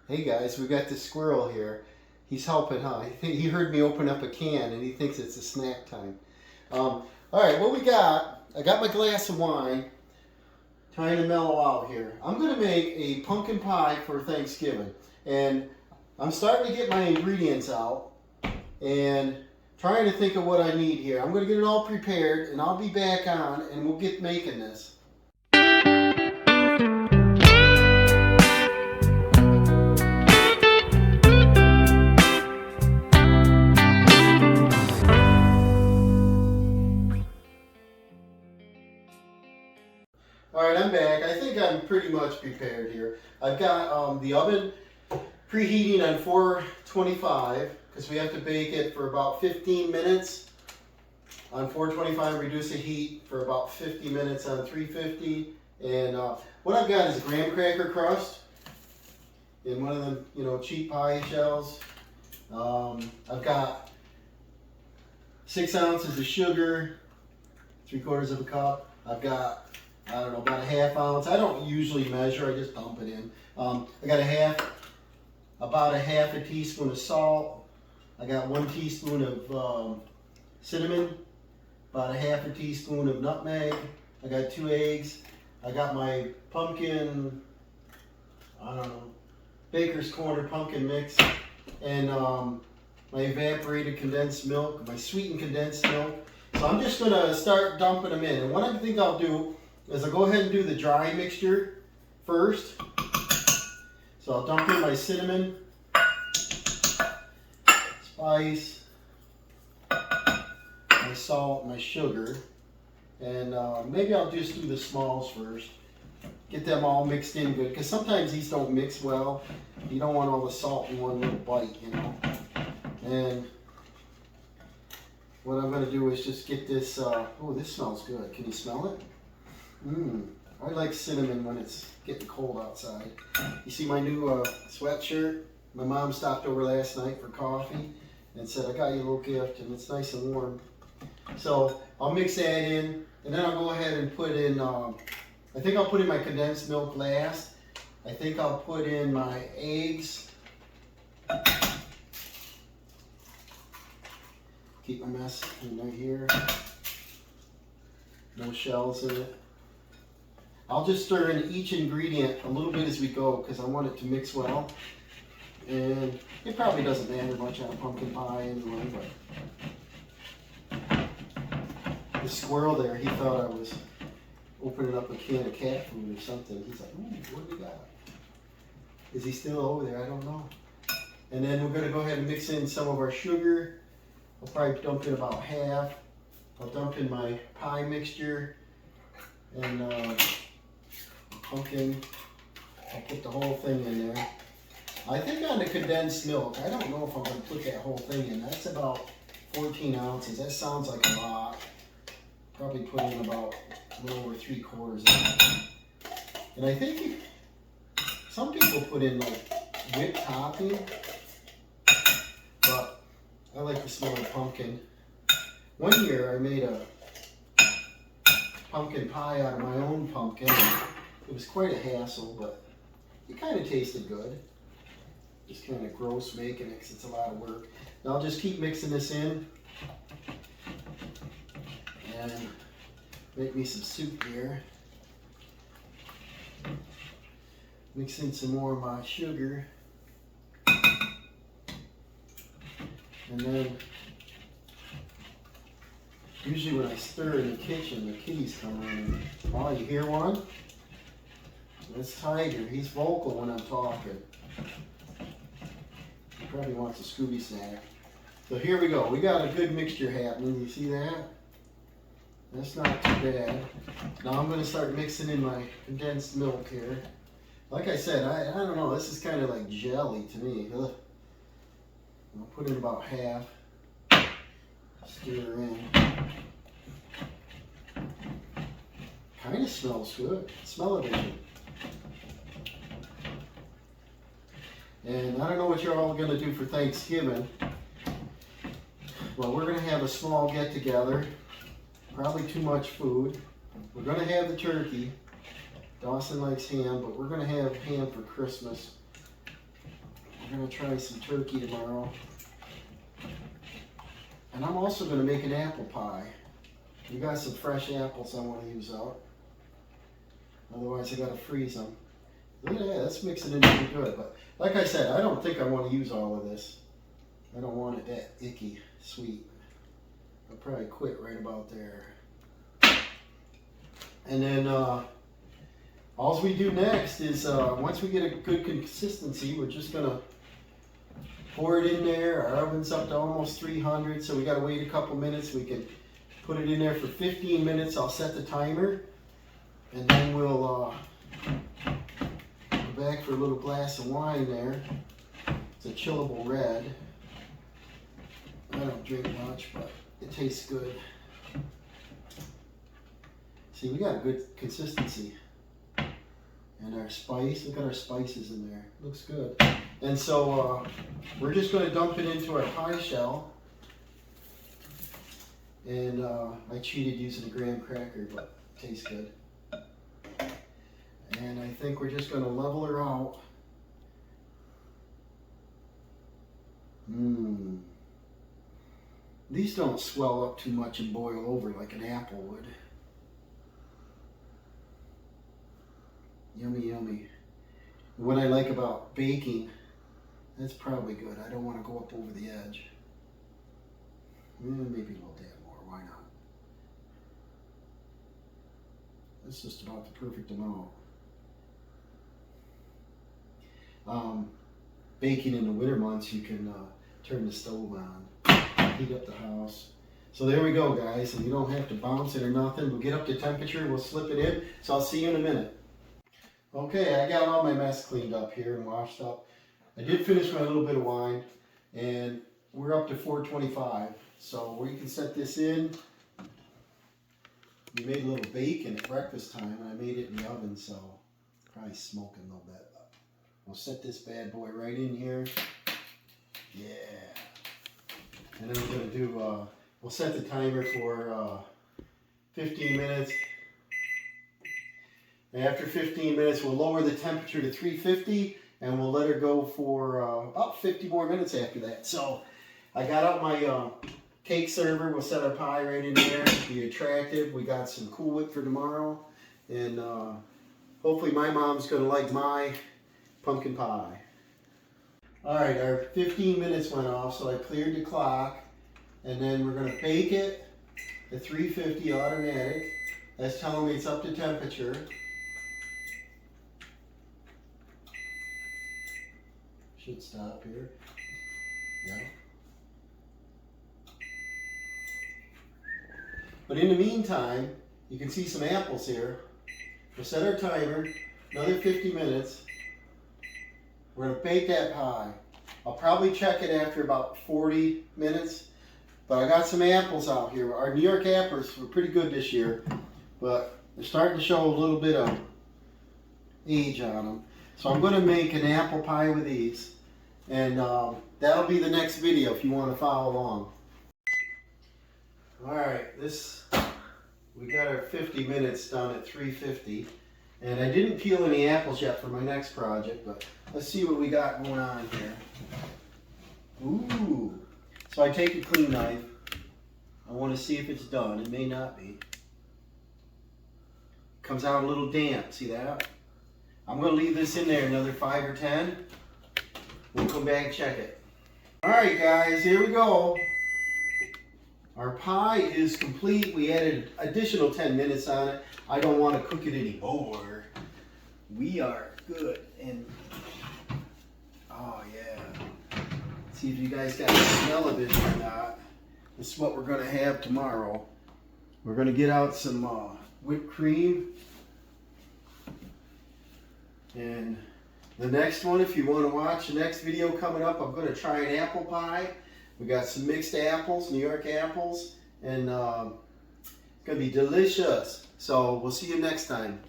Hey guys, we got this squirrel here. He's helping, huh? He heard me open up a can and he thinks it's a snack time. All right, what we got? I got my glass of wine, trying to mellow out here. I'm gonna make a pumpkin pie for Thanksgiving, and I'm starting to get my ingredients out and trying to think of what I need here. I'm gonna get it all prepared, and I'll be back on, and we'll get making this. All right, I'm back. I think I'm pretty much prepared here. I've got the oven preheating on 425 because we have to bake it for about 15 minutes on 425. Reduce the heat for about 50 minutes on 350. And what I've got is graham cracker crust in one of them, cheap pie shells. I've got 6 ounces of sugar, 3/4 of a cup. I've got about a half ounce. I don't usually measure, I just dump it in. I got about a half a teaspoon of salt. I got 1 teaspoon of cinnamon, about a half a teaspoon of nutmeg. I got 2 eggs. I got my pumpkin, Baker's Corner pumpkin mix, and my evaporated condensed milk, my sweetened condensed milk. So I'm just gonna start dumping them in. And what I think I'll do is I'll go ahead and do the dry mixture first. So I'll dump in my cinnamon, spice, my salt, my sugar, and maybe I'll just do the smalls first. Get them all mixed in good, because sometimes these don't mix well. You don't want all the salt in one little bite, And what I'm going to do is just get this, oh, this smells good. Can you smell it? I like cinnamon when it's getting cold outside. You see my new sweatshirt? My mom stopped over last night for coffee and said, I got you a little gift, and it's nice and warm. So I'll mix that in, and then I'll go ahead and put in, I think I'll put in my condensed milk last. I think I'll put in my eggs. Keep my mess in right here. No shells in it. I'll just stir in each ingredient a little bit as we go because I want it to mix well. And it probably doesn't matter much on a pumpkin pie anyway, but the squirrel there, he thought I was opening up a can of cat food or something. He's like, ooh, what do we got? Is he still over there? I don't know. And then we're going to go ahead and mix in some of our sugar. I'll probably dump in about half. I'll dump in my pie mixture and pumpkin. I'll put the whole thing in there. I think on the condensed milk, I don't know if I'm going to put that whole thing in. That's about 14 ounces. That sounds like a lot. Probably put in about a little over 3/4 of that. And I think some people put in like whipped topping, but I like the smell of pumpkin. One year I made a pumpkin pie out of my own pumpkin. It was quite a hassle, but it kind of tasted good. Just kind of gross making it because it's a lot of work. Now I'll just keep mixing this in and make me some soup here. Mix in some more of my sugar. And then, usually when I stir in the kitchen, the kitties come in and, oh, you hear one? That's Tiger. He's vocal when I'm talking. He probably wants a Scooby snack. So here we go. We got a good mixture happening. You see that? That's not too bad. Now I'm going to start mixing in my condensed milk here. Like I said, I don't know. This is kind of like jelly to me. Ugh. I'll put in about half. Stir in. Kind of smells good. Smell-o-vision. And I don't know what you're all going to do for Thanksgiving. Well, we're going to have a small get-together. Probably too much food. We're going to have the turkey. Dawson likes ham, but we're going to have ham for Christmas. We're gonna try some turkey tomorrow. And I'm also gonna make an apple pie. We got some fresh apples I want to use out. Otherwise I gotta freeze them. Look at that, that's mixing in pretty good. But like I said, I don't think I want to use all of this. I don't want it that icky sweet. I'll probably quit right about there. And then all we do next is once we get a good consistency, we're just gonna pour it in there. Our oven's up to almost 300, so we gotta wait a couple minutes. We can put it in there for 15 minutes. I'll set the timer, and then we'll go back for a little glass of wine there. It's a chillable red. I don't drink much, but it tastes good. See, we got a good consistency. And our spice, look at our spices in there. Looks good. And so we're just going to dump it into our pie shell. And I cheated using a graham cracker, but it tastes good. And I think we're just going to level her out. These don't swell up too much and boil over like an apple would. Yummy, yummy. What I like about baking, that's probably good. I don't want to go up over the edge. Maybe a little bit more, why not? That's just about the perfect amount. Baking in the winter months, you can turn the stove on, heat up the house. So there we go, guys, and you don't have to bounce it or nothing. We'll get up to temperature, we'll slip it in. So I'll see you in a minute. Okay, I got all my mess cleaned up here and washed up. I did finish my little bit of wine, and we're up to 425. So we can set this in. We made a little bacon at breakfast time, and I made it in the oven, so probably smoking a little bit. We'll set this bad boy right in here. Yeah. And then we're going to do, we'll set the timer for 15 minutes. After 15 minutes, we'll lower the temperature to 350, and we'll let her go for about 50 more minutes after that. So I got out my cake server. We'll set our pie right in there. Be attractive. We got some Cool Whip for tomorrow, and hopefully my mom's going to like my pumpkin pie. All right, our 15 minutes went off, so I cleared the clock, and then we're going to bake it at 350 automatic. That's telling me it's up to temperature. Should stop here. Yeah. But in the meantime, you can see some apples here. We'll set our timer, another 50 minutes. We're going to bake that pie. I'll probably check it after about 40 minutes. But I got some apples out here. Our New York apples were pretty good this year, but they're starting to show a little bit of age on them. So I'm going to make an apple pie with these. And that'll be the next video if you want to follow along. Alright, we got our 50 minutes done at 350. And I didn't peel any apples yet for my next project, but let's see what we got going on here. Ooh. So I take a clean knife. I want to see if it's done. It may not be. Comes out a little damp. See that? I'm going to leave this in there another 5 or 10. We'll come back and check it. Alright guys, here we go. Our pie is complete. We added additional 10 minutes on it. I don't want to cook it anymore. We are good. And oh yeah. See if you guys got the smell of it or not. This is what we're going to have tomorrow. We're going to get out some whipped cream. And the next one, if you want to watch the next video coming up, I'm going to try an apple pie. We got some mixed apples, New York apples, and it's going to be delicious. So we'll see you next time.